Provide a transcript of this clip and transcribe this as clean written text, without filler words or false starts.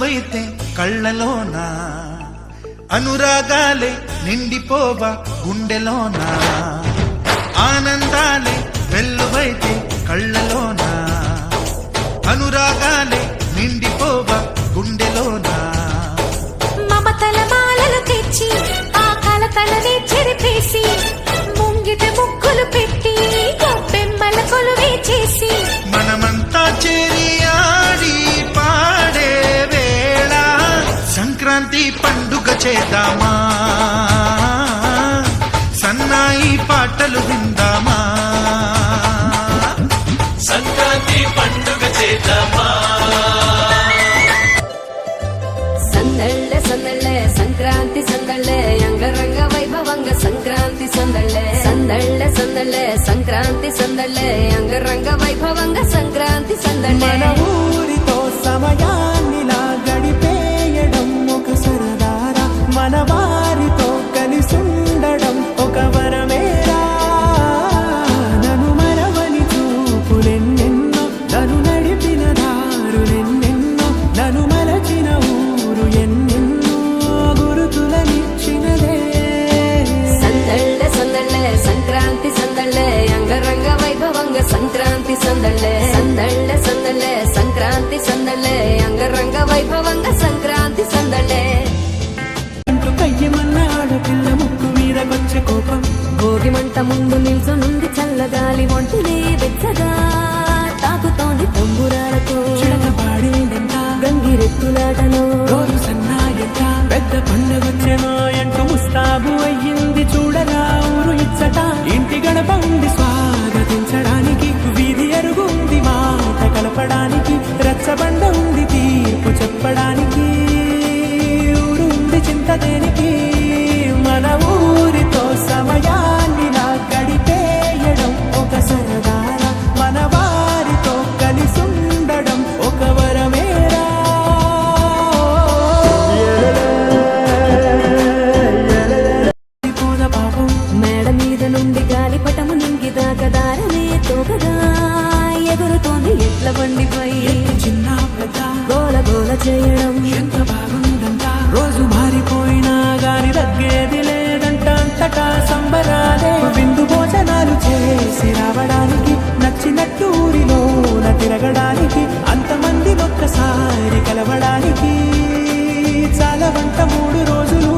వెల్లువైతే కళ్ళలోన అనురాగాలే నిండిపోవా గుండెలోన ఆనందాలే వెల్లువైతే కళ్ళలోన అనురాగాలే నిండిపోవా గుండెలోన మమతల మాలలు తెచ్చి ఆ కలతలనే చెరిపేసి ముంగిట ముక్కులు పెట్టి గొప్పెమ్మల కొలువే చేసి మనమంతా చేరి ఆడి పాడే వేళ సంక్రాంతి పండుగ చేద్దామా సన్నాయి పాటలు విందామా సంక్రాంతి పండుగ చేద్దామా సందళ్ళే సందళ్ళే సంక్రాంతి సందళ్ళే అంగరంగ వైభవంగ సంక్రాంతి సందళ్ళే సందళ్ళే సందళ్ళే సంక్రాంతి సందళ్ళే అంగరంగ వైభవంగ సంక్రాంతి సందళ్ళే మన ఊరితో సమయాన్నిలా గడిపేయడం ఒక సరదారా మన వారితో కలిసుండడం ఒక వరమేరా నన్ను మరవని చూపులెన్నెన్నో నన్ను నడిపిన దారులెన్నెన్నో నన్ను మలచిన ఊరు ఎన్నెన్నో గురుతులనిచ్చినదే సందళ్ళే సందళ్ళే సంక్రాంతి సందళ్ళే అంగరంగ వైభవంగ సంక్రాంతి సందళ్ళే సందళ్ళే సందళ్ళే సంక్రాంతి సందళ్ళే అంగరంగ వైభవంగ సంక్రాంతి సందళ్ళే ఇంట్లో కయ్యమన్న ఆడపిల్ల ముక్కు మీదకొచ్చే కోపం భోగి మంట ముందు నిల్చొనుంది చల్లగాలి ఒంటినే వెచ్చగా తాకుతోంది తంబురాలతో చిడక పాడిందంట గంగిరెత్తులాటలో రోజు సన్నాయంట పెద్ద పండుగొచ్చెనో ఎంటూ ముస్తాబు అయ్యింది చూడరా ఊరు ఇచ్చట ఇంటి గడప ఉంది స్వాగతించడానికి వీధి అరుగుంది మాట కలపడానికి రచ్చబండ ఉంది తీర్పు చెప్పడానికి ఊరు ఉంది చింత దేనికి మన ఊరితో సమయాన్నిలా గడిపేయడం ఒక సరదారా మన వారితో కలిసుండడం ఒక వరమేరా పూల పాపం మేడ మీద నుండి గాలిపటము నింగిదాకా దారమే తోకగా ఎగురుతోంది ఎట్ల బండిపై చిన్న పెద్ద గోల గోల చేయడం ఎంత బాగుందంట రోజు మారిపోయినా గాని తగ్గేది లేదంట అంతటా సంబరాలే విందు భోజనాలు చేసి రావడానికి నచ్చినట్టు ఊరిలోన తిరగడానికి అంతమంది ఒక్కసారి కలవడానికి చాలా వంట 3 రోజులు